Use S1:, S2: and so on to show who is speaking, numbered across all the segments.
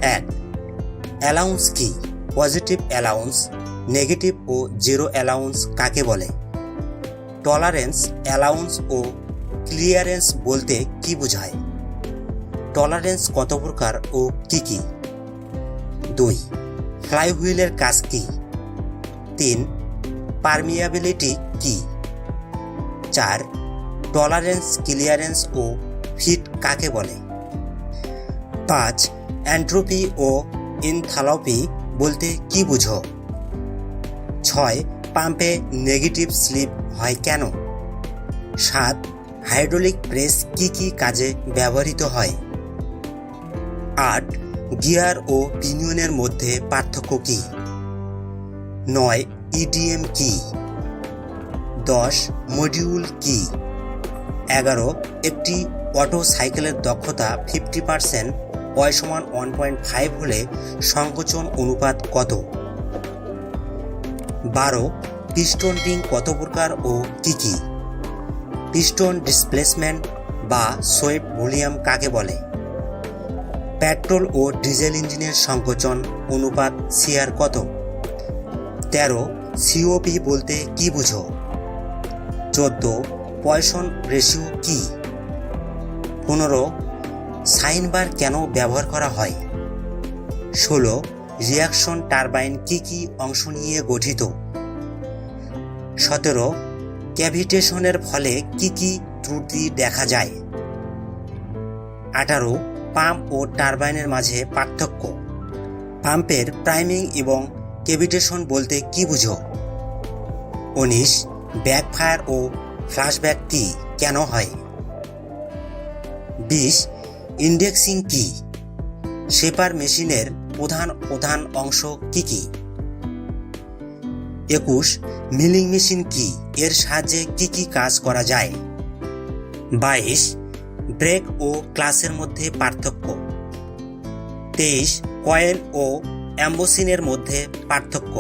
S1: এক, অ্যালাউন্স কি? Positive allowance, negative ও zero allowance কাকে বলে? টলারেন্স, অ্যালাউন্স ও ক্লিয়ারেন্স বলতে কি বোঝায়? টলারেন্স কত প্রকার ও কি কি? 2, ফ্লাইহুইলের কাজ কি? 3, পারমিয়াবিলিটি কি? 4, টলারেন্স, ক্লিয়ারেন্স ও ফিট কাকে বলে? 5, এন্ট্রপি ও এনথালপি বলতে কি বুঝো? 6, পাম্পে নেগেটিভ স্লিপ হয় কেন? 7, হাইড্রোলিক প্রেস কি কি কাজে ব্যবহৃত হয়? 8, গিয়ার ও পিনিয়নের মধ্যে পার্থক্য কি? 9, ইডিএম কি? 10, মডিউল কি? 11, একটি অটো সাইকেলের দক্ষতা 50%, y = 1.5 হলে সংকোচন অনুপাত কত? 12, পিস্টন রিং কত প্রকার ও কি কি? পিস্টন ডিসপ্লেসমেন্ট বা সোয়েপ ভলিউম কাকে বলে? পেট্রোল ও ডিজেল ইঞ্জিনের সংকোচন অনুপাত সিআর কত? 13, সিওপি বলতে কি বুঝো? 14, পয়সন রেশিও কি? 15, সাইন বার কেন ব্যবহার করা হয়? 16, রিয়াকশন টারবাইন কি কি অংশ নিয়ে গঠিত? 17, ক্যাভিটেশনের ফলে কি কি ত্রুটি দেখা যায়? 18, পাম্প ও টারবাইনের মাঝে পার্থক্য। পাম্পের প্রাইমিং এবং ক্যাভিটেশন বলতে কি বুঝো? 19, ব্যাকফায়ার ও ফ্ল্যাশব্যাক কি, কেন হয়? 20, ইন্ডেক্সিং কি? শেপার মেশিনের প্রধান প্রধান অংশ কি কি? 21, মিলিং মেশিন কি, এর সাহায্যে কি কি কাজ করা যায়? 22, ব্রেক ও ক্লাসের মধ্যে পার্থক্য। 23, কয়েল ও অ্যাম্বোসিনের মধ্যে পার্থক্য।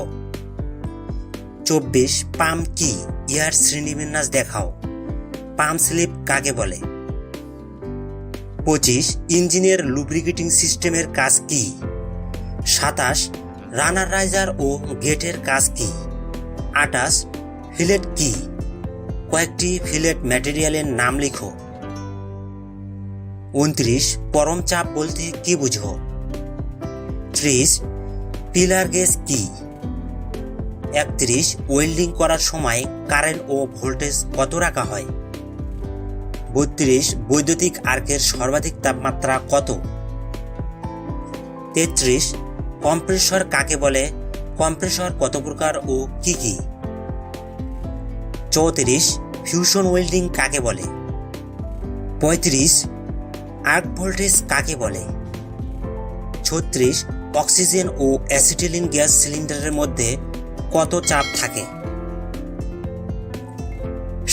S1: 24, পাম্প কি, ইহার শ্রেণীবিন্যাস দেখাও। পাম্প স্লিপ কাকে বলে? 25, ইঞ্জিনের লুব্রিকেটিং সিস্টেমের কাজ কি? 27, রানার রাইজার ও গেটের কাজ কি? 28, ফিলেট কি? কয়েকটি ফিলেট ম্যাটেরিয়ালের নাম লিখো। 29, পরম চাপ বলতে কি বুঝো? 30, পিলার গেজ কি? 31, ওয়েল্ডিং করার সময় কারেন্ট ও ভোল্টেজ কত রাখা হয়? 32, বৈদ্যুতিক আর্কের সর্বাধিক তাপমাত্রা কত? 33, কম্প্রেসর কাকে বলে? কম্প্রেসর কত প্রকার ও কি কি? 34, ফিউশন ওয়েল্ডিং কাকে বলে? 35, আর্ক ভোল্টেজ কাকে বলে? 36, অক্সিজেন ও অ্যাসিটিলিন গ্যাস সিলিন্ডারের মধ্যে কত চাপ থাকে?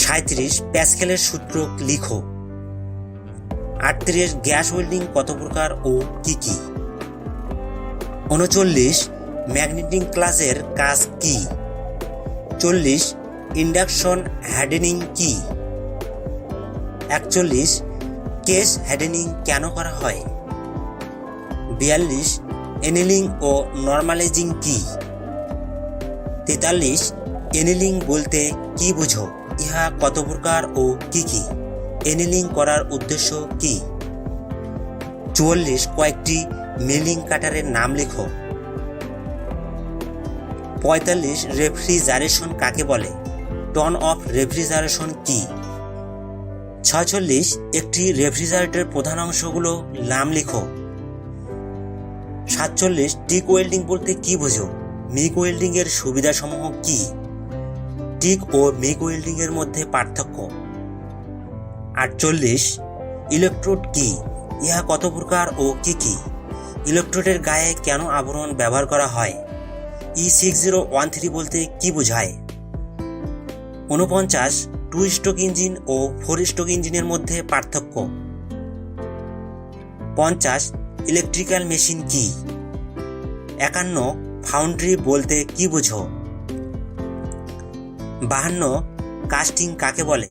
S1: 37, প্যাসকেলের সূত্র লিখো। 38, গ্যাস ওয়েল্ডিং কত প্রকার ও কি কি? 39, ম্যাগনেটিং ক্লাসের কাজ কি? 40, ইন্ডাকশন হ্যাডেনিং কি? 41, কেস হ্যাডেনিং কেন করা হয়? 42, এনিলিং ও নর্মালাইজিং কি? 43, এনিলিং বলতে কি বুঝো? ইহা কত প্রকার ও কি কি? এনিলিং করার উদ্দেশ্য কি? 44, কয়েকটি মিলিং কাটারের নাম লিখো। 45, রেফ্রিজারেশন কাকে বলে? টন অফ রেফ্রিজারেশন কি? 46, একটি রেফ্রিজারেটরের প্রধান অংশগুলো নাম লিখো। 47, টিক ওয়েল্ডিং বলতে কি বোঝো? মিগ ওয়েল্ডিং এর সুবিধাসমূহ কি? টিক ও মিগ ওয়েল্ডিং এর মধ্যে পার্থক্য। 48, ইলেকট্রোড কি? ইহা কত প্রকার ও কি কি? ইলেকট্রোডের গায়ে কেন আবরণ ব্যবহার করা হয়? E6013 বলতে কি বোঝায়? 49, 2 স্ট্রোক ইঞ্জিন ও 4 স্ট্রোক ইঞ্জিনের মধ্যে পার্থক্য। 50, ইলেকট্রিক্যাল মেশিন কি? 51, ফাউন্ড্রি বলতে কি বোঝো? 52, কাস্টিং কাকে বলে?